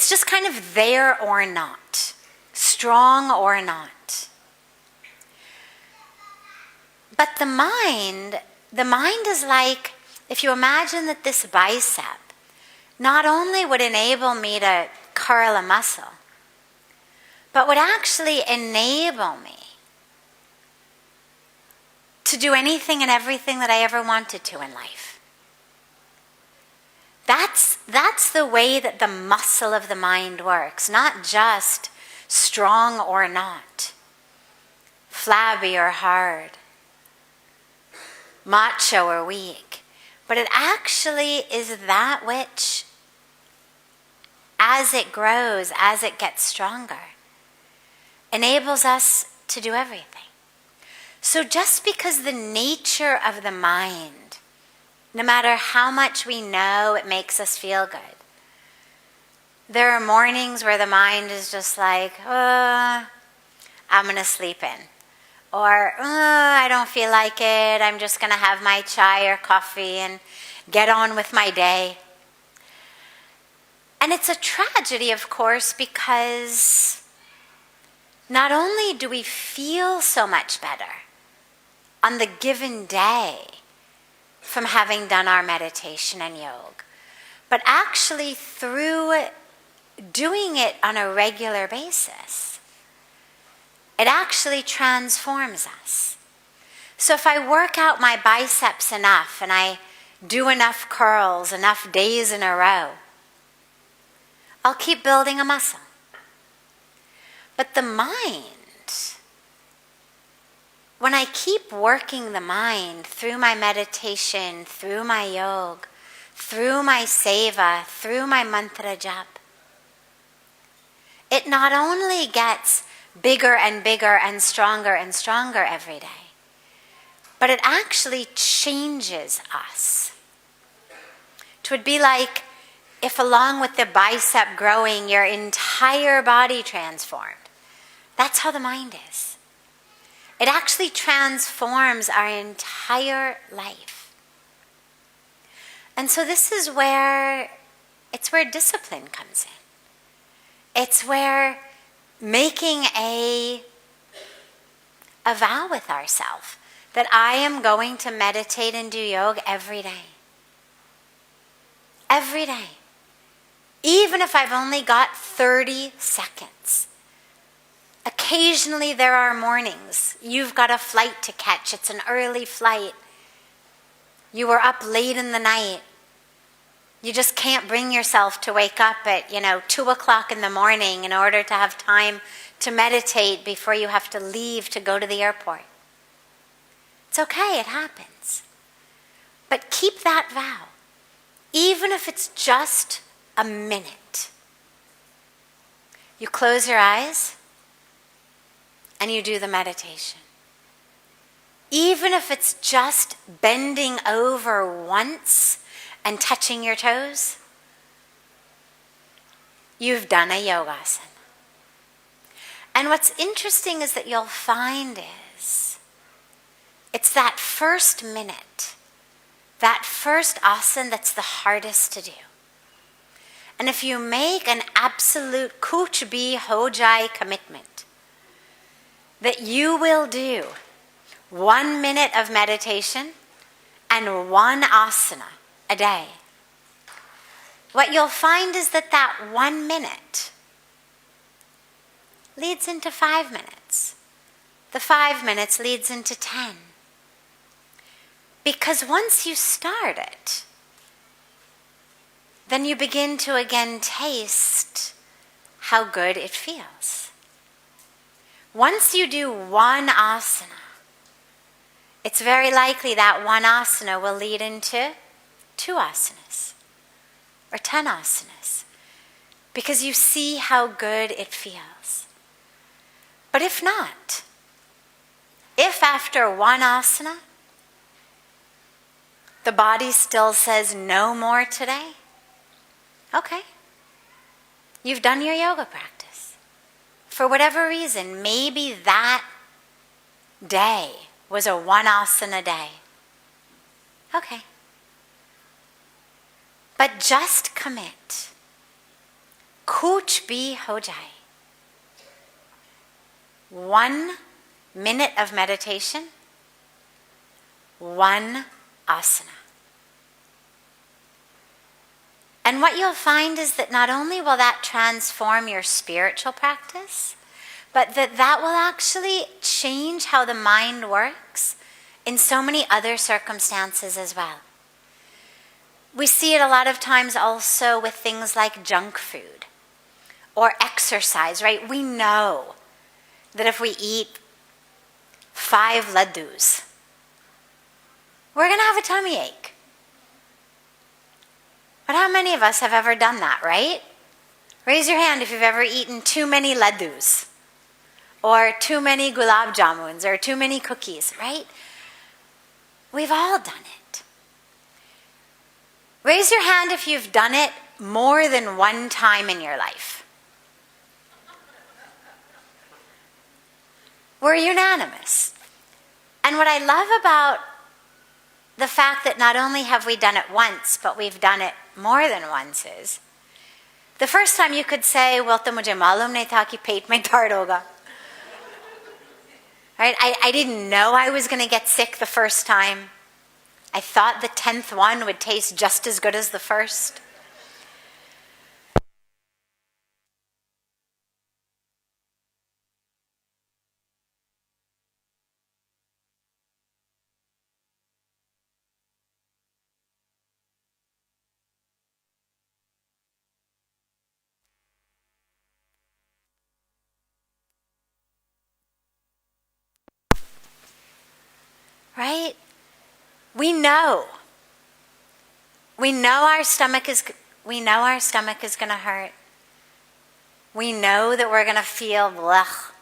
It's just kind of there or not, strong or not. But the mind is like, if you imagine that this bicep not only would enable me to curl a muscle, but would actually enable me to do anything and everything that I ever wanted to in life. That's the way that the muscle of the mind works, not just strong or not, flabby or hard, macho or weak, but it actually is that which, as it grows, as it gets stronger, enables us to do everything. So just because the nature of the mind, no matter how much we know it makes us feel good, there are mornings where the mind is just like, I'm going to sleep in. Or, I don't feel like it, I'm just going to have my chai or coffee and get on with my day. And it's a tragedy, of course, because not only do we feel so much better on the given day from having done our meditation and yoga, but actually through doing it on a regular basis, it actually transforms us. So if I work out my biceps enough and I do enough curls, enough days in a row, I'll keep building a muscle. But the mind, when I keep working the mind through my meditation, through my yoga, through my seva, through my mantra jap, it not only gets bigger and bigger and stronger every day, but it actually changes us. It would be like if along with the bicep growing, your entire body transformed. That's how the mind is. It actually transforms our entire life. And so this is where discipline comes in. It's where making a vow with ourselves that I am going to meditate and do yoga every day. Every day. Even if I've only got 30 seconds. Occasionally there are mornings. You've got a flight to catch. It's an early flight. You were up late in the night. You just can't bring yourself to wake up at, 2 o'clock in the morning in order to have time to meditate before you have to leave to go to the airport. It's okay, it happens. But keep that vow, even if it's just a minute. You close your eyes and you do the meditation. Even if it's just bending over once and touching your toes, you've done a yogasana. And what's interesting is that you'll find is it's that first minute, that first asana that's the hardest to do. And if you make an absolute kuch bhi ho jai commitment that you will do 1 minute of meditation and 1 asana a day, what you'll find is that 1 minute leads into 5 minutes. The 5 minutes leads into 10. Because once you start it, then you begin to again taste how good it feels. Once you do 1 asana, it's very likely that 1 asana will lead into 2 asanas or 10 asanas because you see how good it feels. But if not, if after 1 asana the body still says no more today, okay, you've done your yoga practice. For whatever reason, maybe that day was a 1 asana day. Okay. But just commit. Kuch bhi ho jaye. 1 minute of meditation, 1 asana. And what you'll find is that not only will that transform your spiritual practice, but that will actually change how the mind works in so many other circumstances as well. We see it a lot of times also with things like junk food or exercise, right? We know that if we eat 5 laddus, we're going to have a tummy ache. But how many of us have ever done that, right? Raise your hand if you've ever eaten too many laddus or too many gulab jamuns or too many cookies, right? We've all done it. Raise your hand if you've done it more than 1 time in your life. We're unanimous. And what I love about the fact that not only have we done it once, but we've done it more than once is, the first time you could say, well, to mujhe malum nahi tha ki pet mein dard hoga. Right? I didn't know I was going to get sick the first time. I thought the 10th one would taste just as good as the first. Right? We know our stomach is going to hurt. We know that we're going to feel blech.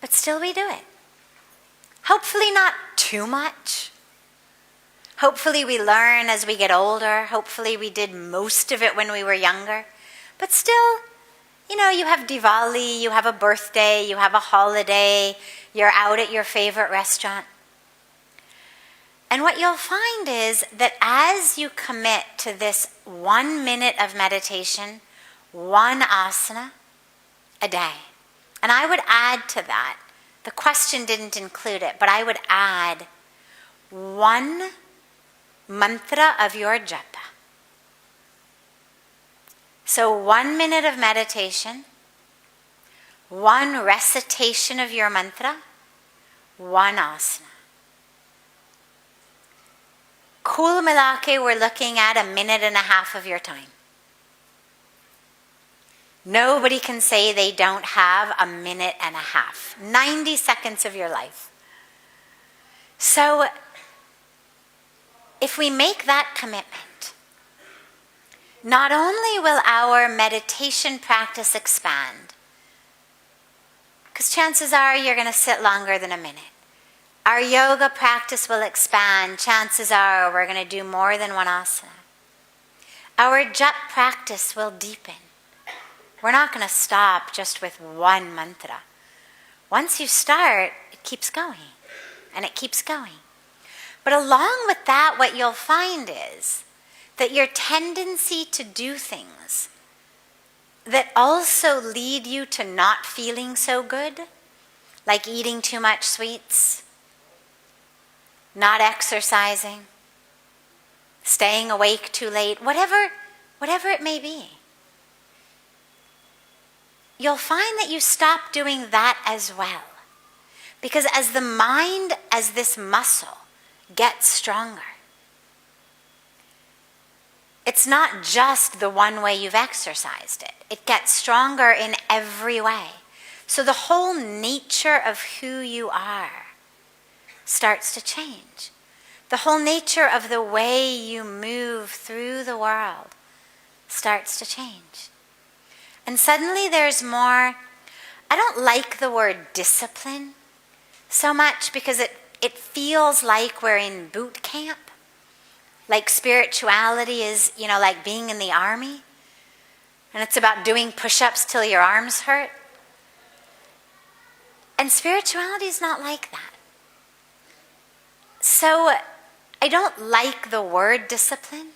But still we do it. Hopefully not too much. Hopefully we learn as we get older. Hopefully we did most of it when we were younger. But still, you have Diwali, you have a birthday, you have a holiday, you're out at your favorite restaurant. And what you'll find is that as you commit to this 1 minute of meditation, 1 asana a day, and I would add to that, the question didn't include it, but I would add 1 mantra of your japa. So 1 minute of meditation, 1 recitation of your mantra, 1 asana. Kul milake, we're looking at 1.5 minutes of your time. Nobody can say they don't have 1.5 minutes. 90 seconds of your life. So, if we make that commitment, not only will our meditation practice expand, because chances are you're going to sit longer than 1 minute. Our yoga practice will expand. Chances are we're going to do more than 1 asana. Our jap practice will deepen. We're not going to stop just with 1 mantra. Once you start, it keeps going. And it keeps going. But along with that, what you'll find is that your tendency to do things that also lead you to not feeling so good, like eating too much sweets, not exercising, staying awake too late, whatever it may be, you'll find that you stop doing that as well. Because as the mind, as this muscle gets stronger, it's not just the one way you've exercised it. It gets stronger in every way. So the whole nature of who you are starts to change. The whole nature of the way you move through the world starts to change. And suddenly there's more, I don't like the word discipline so much because it feels like we're in boot camp. Like spirituality is, like being in the army. And it's about doing push-ups till your arms hurt. And spirituality is not like that. So I don't like the word discipline.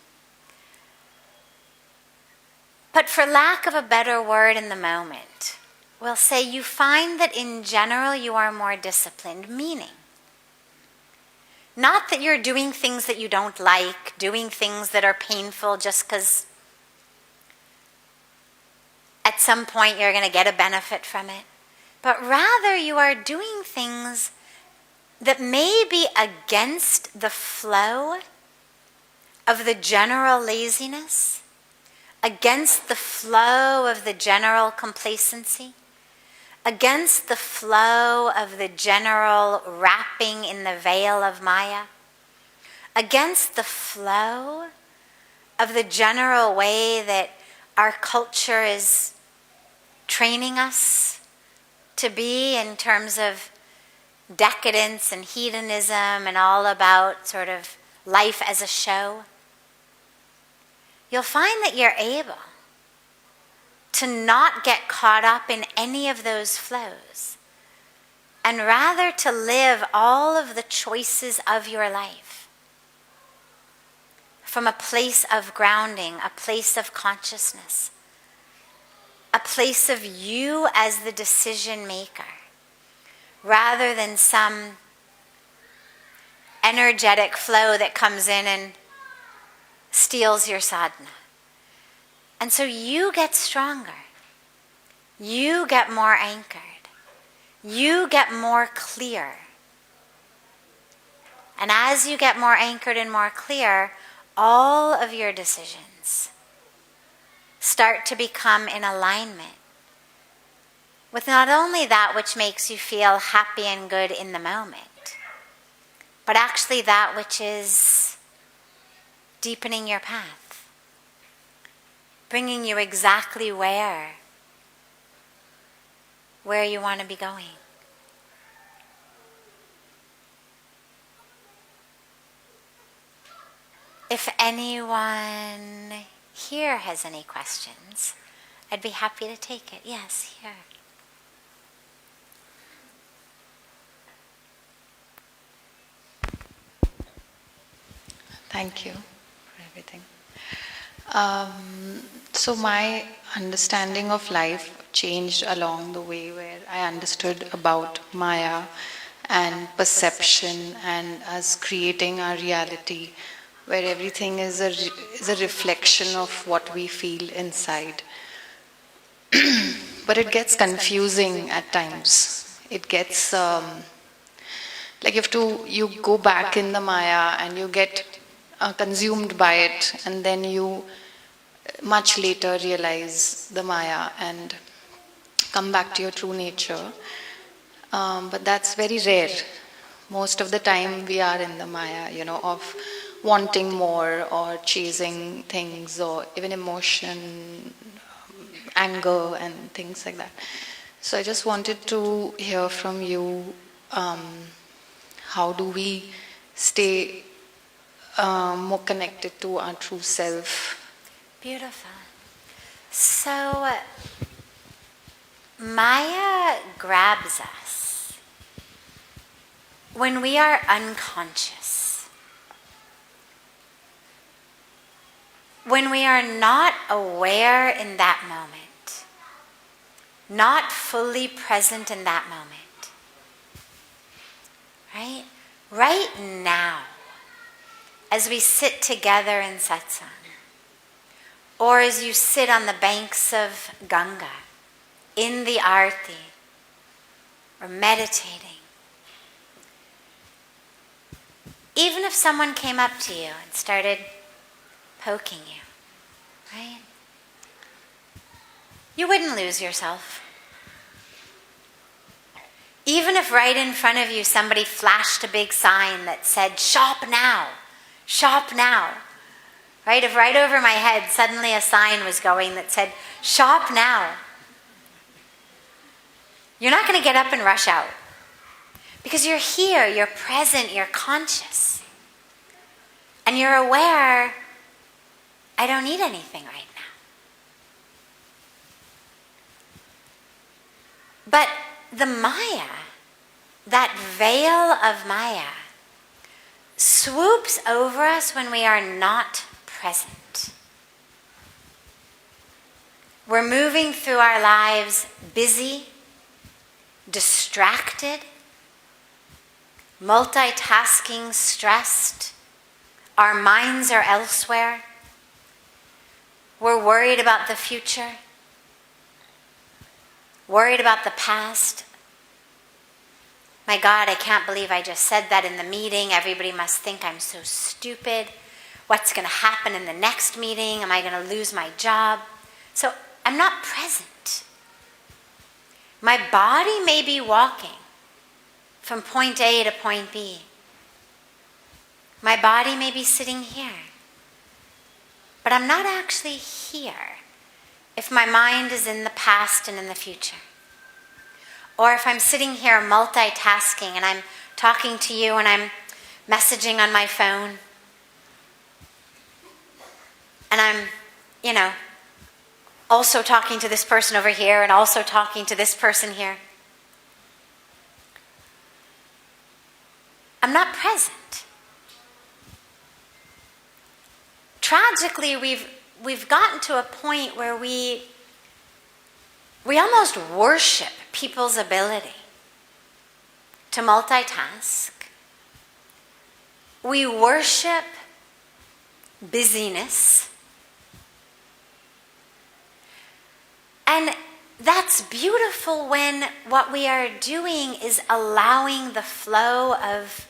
But for lack of a better word in the moment, we'll say you find that in general you are more disciplined, meaning not that you're doing things that you don't like, doing things that are painful just because at some point you're going to get a benefit from it, but rather you are doing things that may be against the flow of the general laziness, against the flow of the general complacency, against the flow of the general wrapping in the veil of Maya, against the flow of the general way that our culture is training us to be in terms of decadence and hedonism and all about sort of life as a show. You'll find that you're able to not get caught up in any of those flows, and rather to live all of the choices of your life from a place of grounding, a place of consciousness, a place of you as the decision maker, rather than some energetic flow that comes in and steals your sadhana. And so you get stronger. You get more anchored. You get more clear. And as you get more anchored and more clear, all of your decisions start to become in alignment with not only that which makes you feel happy and good in the moment, but actually that which is deepening your path, bringing you exactly where you want to be going. If anyone here has any questions, I'd be happy to take it. Yes, here. Thank you for everything. So my understanding of life changed along the way, where I understood about Maya and perception and us creating our reality, where everything is a reflection of what we feel inside. But it gets confusing at times. It gets like you go back in the Maya and you get consumed by it, and then you much later realize the Maya and come back to your true nature. But that's very rare. Most of the time we are in the Maya, of wanting more or chasing things, or even emotion, anger and things like that. So I just wanted to hear from you, how do we stay more connected to our true self? Beautiful. So, Maya grabs us when we are unconscious, when we are not aware in that moment, not fully present in that moment. Right? Right now, as we sit together in satsang, or as you sit on the banks of Ganga, in the arti, or meditating, even if someone came up to you and started poking you, right? You wouldn't lose yourself. Even if right in front of you somebody flashed a big sign that said, "Shop now, shop now." Right? If right over my head suddenly a sign was going that said, "Shop now," you're not going to get up and rush out. Because you're here, you're present, you're conscious. And you're aware, I don't need anything right now. But the Maya, that veil of Maya, swoops over us when we are not present. We're moving through our lives busy, distracted, multitasking, stressed. Our minds are elsewhere. We're worried about the future, worried about the past. My God, I can't believe I just said that in the meeting. Everybody must think I'm so stupid. What's going to happen in the next meeting? Am I going to lose my job? So I'm not present. My body may be walking from point A to point B. My body may be sitting here. But I'm not actually here if my mind is in the past and in the future. Or if I'm sitting here multitasking and I'm talking to you and I'm messaging on my phone. And I'm, also talking to this person over here and also talking to this person here. I'm not present. Tragically, we've gotten to a point where we almost worship people's ability to multitask. We worship busyness. And that's beautiful when what we are doing is allowing the flow of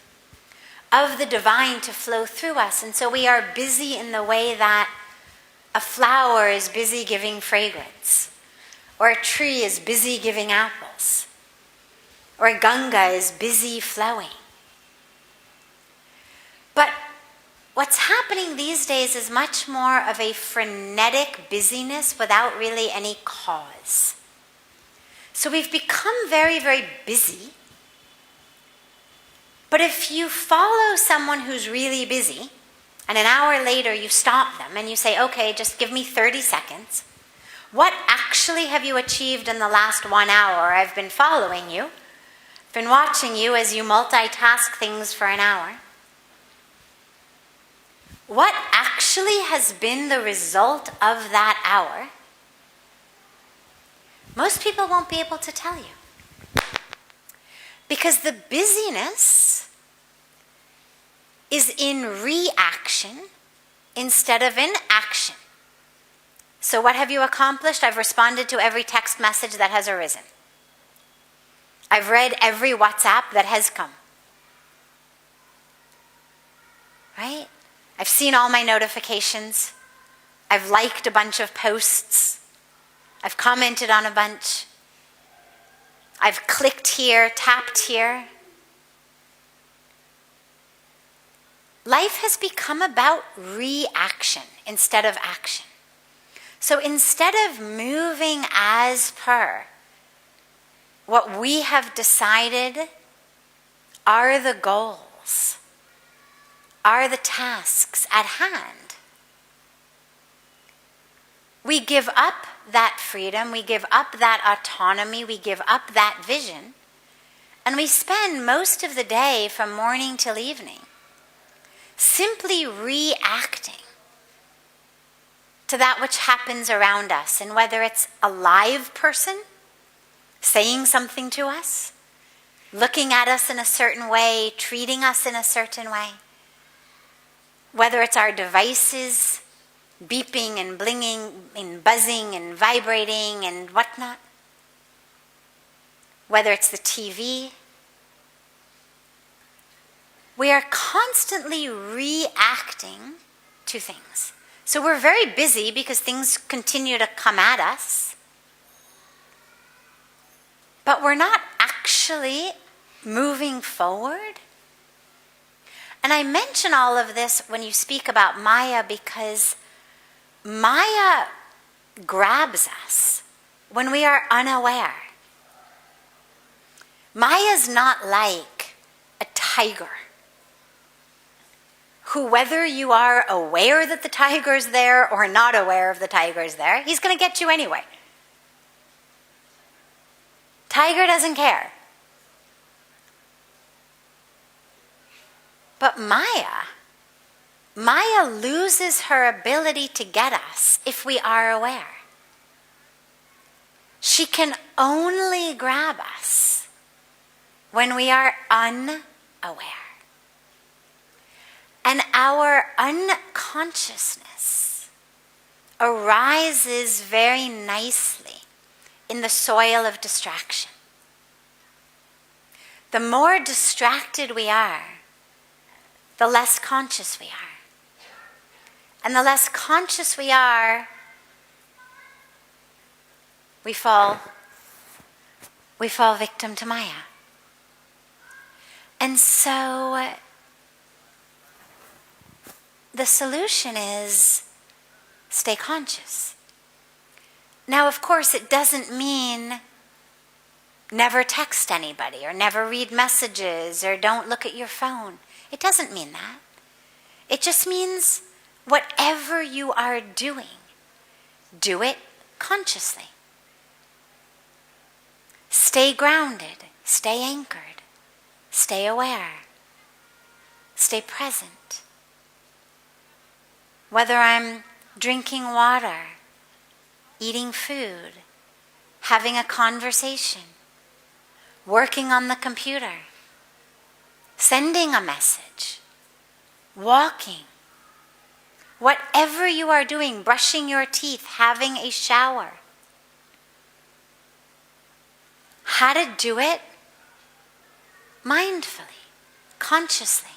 the divine to flow through us. And so we are busy in the way that a flower is busy giving fragrance, or a tree is busy giving apples, or a Ganga is busy flowing. But what's happening these days is much more of a frenetic busyness without really any cause. So we've become very, very busy. But if you follow someone who's really busy, and an hour later you stop them and you say, okay, just give me 30 seconds. What actually have you achieved in the last 1 hour? I've been following you. I've been watching you as you multitask things for an hour. What actually has been the result of that hour? Most people won't be able to tell you. Because the busyness is in reaction instead of in action. So what have you accomplished? I've responded to every text message that has arisen. I've read every WhatsApp that has come. Right? I've seen all my notifications. I've liked a bunch of posts. I've commented on a bunch. I've clicked here, tapped here. Life has become about reaction instead of action. So instead of moving as per what we have decided are the goals, are the tasks at hand, we give up that freedom, we give up that autonomy, we give up that vision, and we spend most of the day from morning till evening simply reacting to that which happens around us. And whether it's a live person saying something to us, looking at us in a certain way, treating us in a certain way, whether it's our devices beeping and blinging and buzzing and vibrating and whatnot, whether it's the TV, we are constantly reacting to things. So we're very busy because things continue to come at us, but we're not actually moving forward. And I mention all of this when you speak about Maya because Maya grabs us when we are unaware. Maya's not like a tiger who, whether you are aware that the tiger's there or not aware of the tiger's there, he's going to get you anyway. Tiger doesn't care. But Maya loses her ability to get us if we are aware. She can only grab us when we are unaware. And our unconsciousness arises very nicely in the soil of distraction. The more distracted we are, the less conscious we are. And the less conscious we are, we fall victim to Maya. And so the solution is stay conscious. Now, of course, it doesn't mean never text anybody or never read messages or don't look at your phone. It doesn't mean that. It just means whatever you are doing, do it consciously. Stay grounded, stay anchored, stay aware, stay present. Whether I'm drinking water, eating food, having a conversation, working on the computer, sending a message, walking, whatever you are doing, brushing your teeth, having a shower, how to do it mindfully, consciously.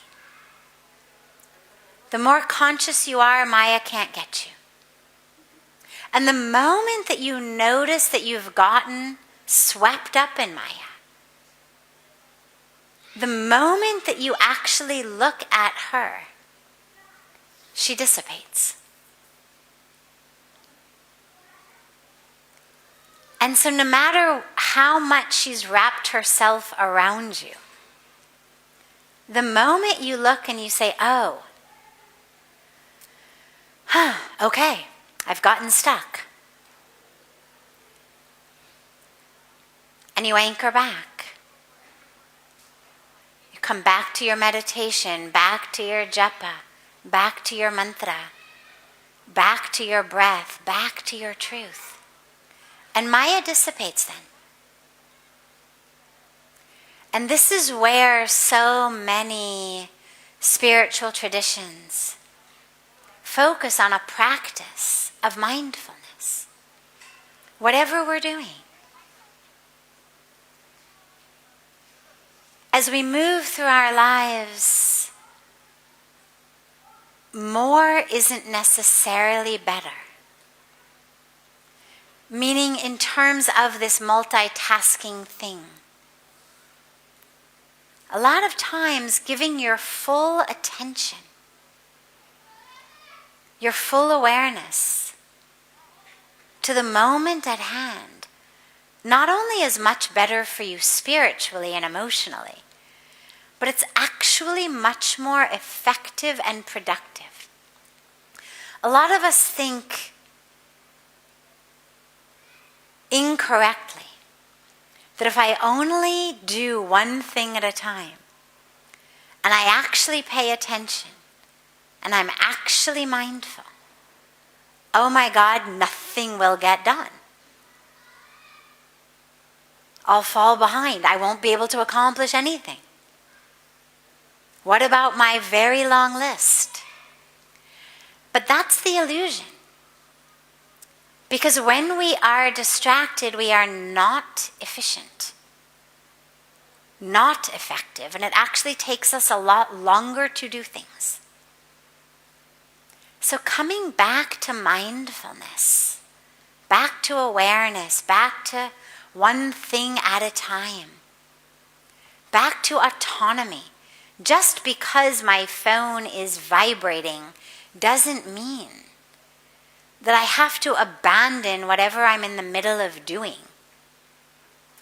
The more conscious you are, Maya can't get you. And the moment that you notice that you've gotten swept up in Maya, the moment that you actually look at her, she dissipates. And so no matter how much she's wrapped herself around you, the moment you look and you say, oh, okay, I've gotten stuck. And you anchor back. You come back to your meditation, back to your japa, back to your mantra, back to your breath, back to your truth. And Maya dissipates then. And this is where so many spiritual traditions focus on a practice of mindfulness, whatever we're doing. As we move through our lives, more isn't necessarily better. Meaning in terms of this multitasking thing. A lot of times giving your full attention, your full awareness to the moment at hand, not only is much better for you spiritually and emotionally, but it's actually much more effective and productive. A lot of us think incorrectly that if I only do one thing at a time and I actually pay attention and I'm actually mindful, oh my God, nothing will get done. I'll fall behind. I won't be able to accomplish anything. What about my very long list? But that's the illusion. Because when we are distracted, we are not efficient, not effective, and it actually takes us a lot longer to do things. So coming back to mindfulness, back to awareness, back to one thing at a time, back to autonomy. Just because my phone is vibrating doesn't mean that I have to abandon whatever I'm in the middle of doing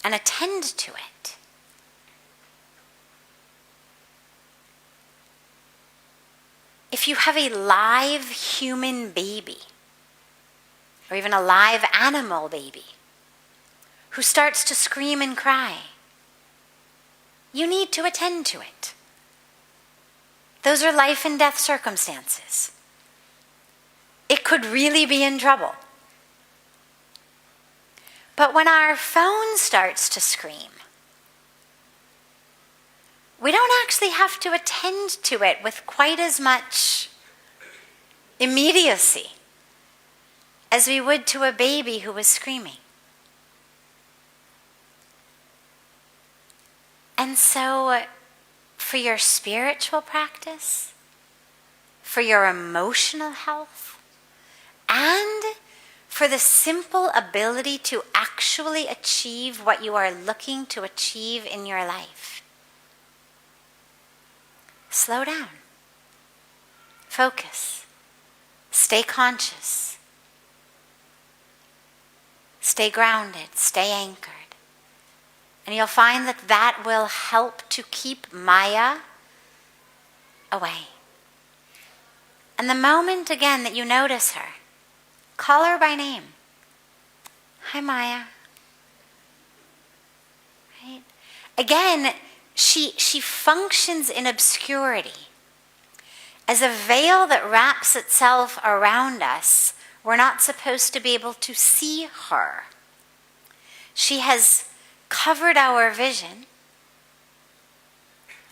and attend to it. If you have a live human baby, or even a live animal baby, who starts to scream and cry, you need to attend to it. Those are life and death circumstances. It could really be in trouble. But when our phone starts to scream, we don't actually have to attend to it with quite as much immediacy as we would to a baby who was screaming. And so, for your spiritual practice, for your emotional health, and for the simple ability to actually achieve what you are looking to achieve in your life, slow down. Focus. Stay conscious. Stay grounded. Stay anchored. And you'll find that that will help to keep Maya away. And the moment, again, that you notice her, call her by name. Hi, Maya. Right? Again, she functions in obscurity. As a veil that wraps itself around us, we're not supposed to be able to see her. She has covered our vision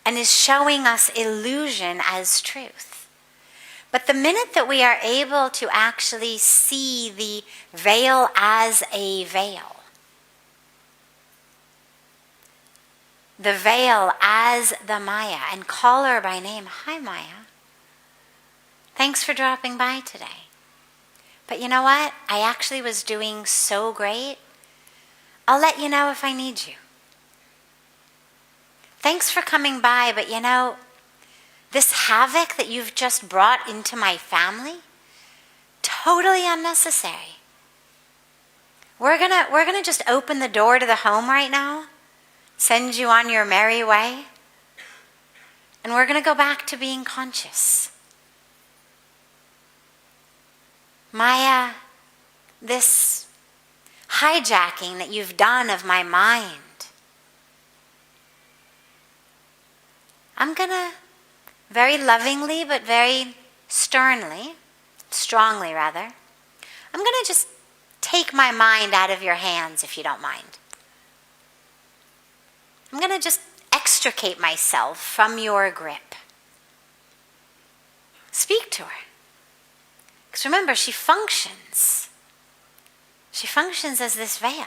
and is showing us illusion as truth. But the minute that we are able to actually see the veil as a veil, the veil as the Maya, and call her by name, hi Maya, thanks for dropping by today. But you know what? I actually was doing so great. I'll let you know if I need you. Thanks for coming by, but you know, this havoc that you've just brought into my family, totally unnecessary. We're gonna just open the door to the home right now, send you on your merry way, and we're gonna go back to being conscious. Maya, this hijacking that you've done of my mind, I'm gonna very lovingly but very strongly rather, I'm gonna just take my mind out of your hands if you don't mind. I'm gonna just extricate myself from your grip. Speak to her. Because remember, she functions as this veil.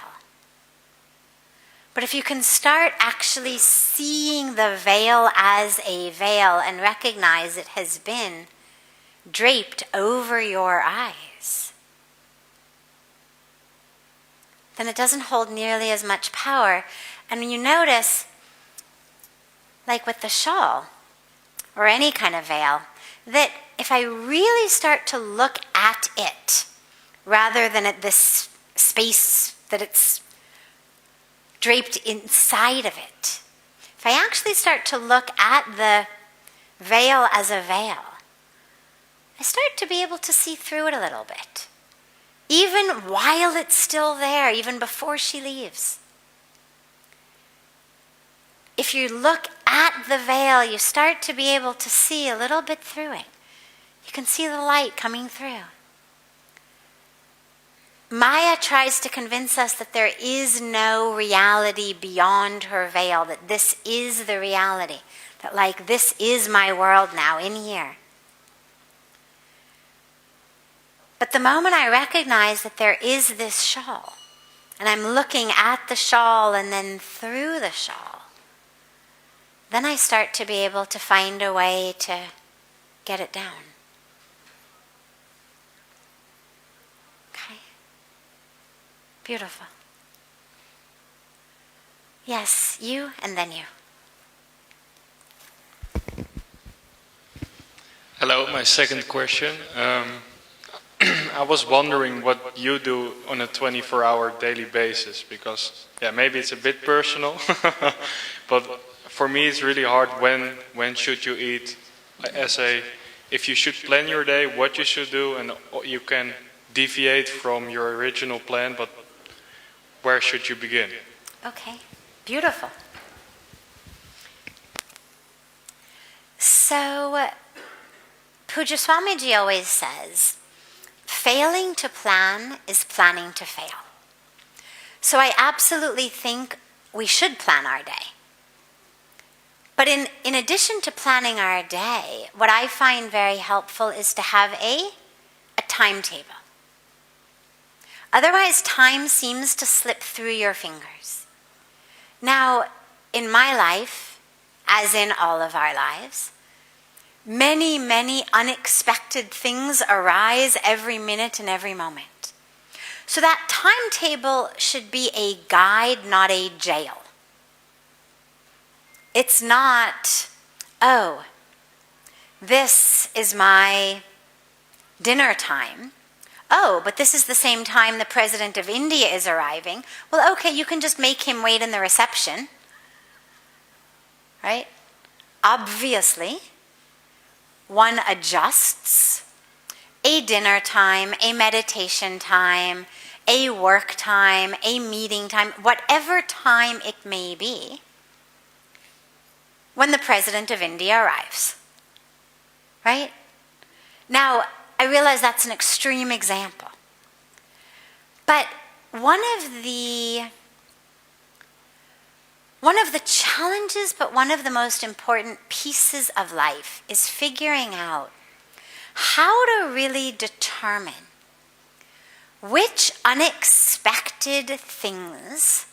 But if you can start actually seeing the veil as a veil and recognize it has been draped over your eyes, then it doesn't hold nearly as much power. And when you notice, like with the shawl or any kind of veil, that if I really start to look at it rather than at this space that it's draped inside of it, if I actually start to look at the veil as a veil, I start to be able to see through it a little bit. Even while it's still there, even before she leaves. If you look at the veil, you start to be able to see a little bit through it. You can see the light coming through. Maya tries to convince us that there is no reality beyond her veil, that this is the reality, that like this is my world now in here. But the moment I recognize that there is this shawl, and I'm looking at the shawl and then through the shawl, then I start to be able to find a way to get it down. Okay? Beautiful. Yes, you and then you. Hello, my second question. I was wondering what you do on a 24-hour daily basis, because maybe it's a bit personal, but for me it's really hard when should you eat, if you should plan your day, what you should do, and you can deviate from your original plan, but where should you begin? Okay, beautiful. So, Pujya Swamiji always says, failing to plan is planning to fail. So I absolutely think we should plan our day. But in addition to planning our day, what I find very helpful is to have a timetable. Otherwise, time seems to slip through your fingers. Now, in my life, as in all of our lives, many, many unexpected things arise every minute and every moment. So that timetable should be a guide, not a jail. It's not, oh, this is my dinner time. Oh, but this is the same time the President of India is arriving. Well, okay, you can just make him wait in the reception. Right? Obviously, one adjusts a dinner time, a meditation time, a work time, a meeting time, whatever time it may be, when the President of India arrives. Right? Now, I realize that's an extreme example. But one of the challenges, but one of the most important pieces of life is figuring out how to really determine which unexpected things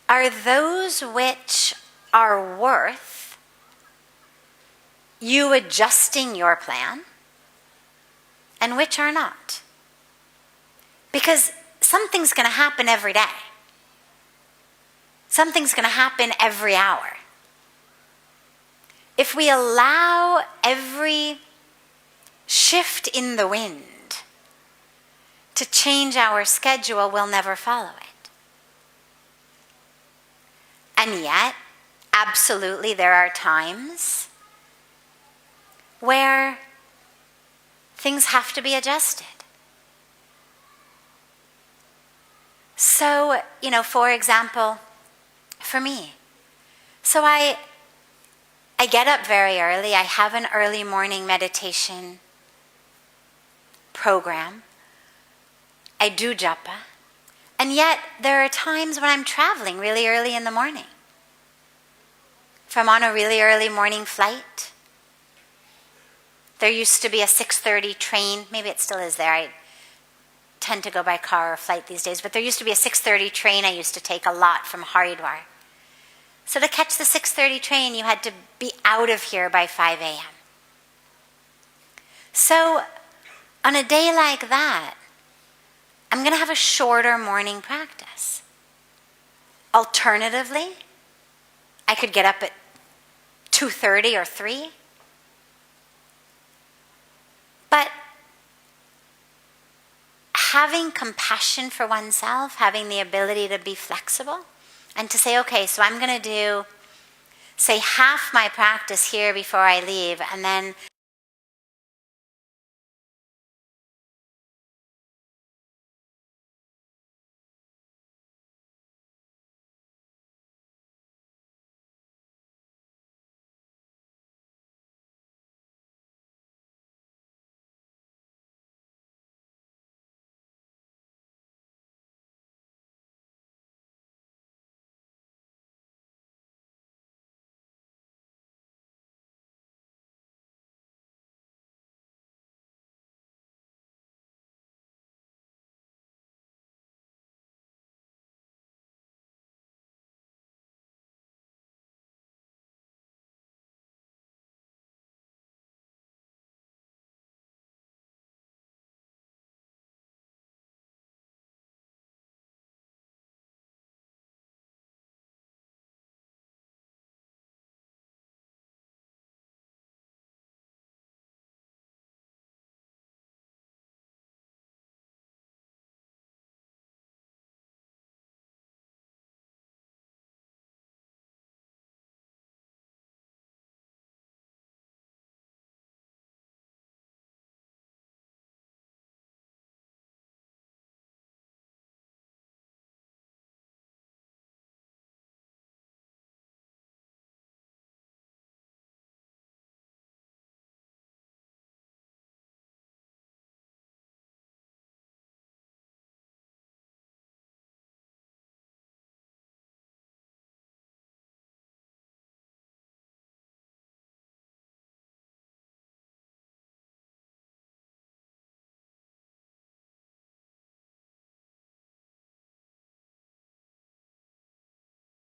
are those which are worth you adjusting your plan and which are not. Because something's going to happen every day. Something's going to happen every hour. If we allow every shift in the wind to change our schedule, we'll never follow it. And yet, absolutely, there are times where things have to be adjusted. So, for example, for me, so I get up very early. I have an early morning meditation program. I do japa. And yet, there are times when I'm traveling really early in the morning. If I'm on a really early morning flight, there used to be a 6:30 train. Maybe it still is there. I tend to go by car or flight these days. But there used to be a 6:30 train I used to take a lot from Haridwar. So to catch the 6:30 train, you had to be out of here by 5 a.m. So on a day like that, I'm going to have a shorter morning practice. Alternatively, I could get up at 2:30 or 3. But having compassion for oneself, having the ability to be flexible, and to say, okay, so I'm going to do, say, half my practice here before I leave, and then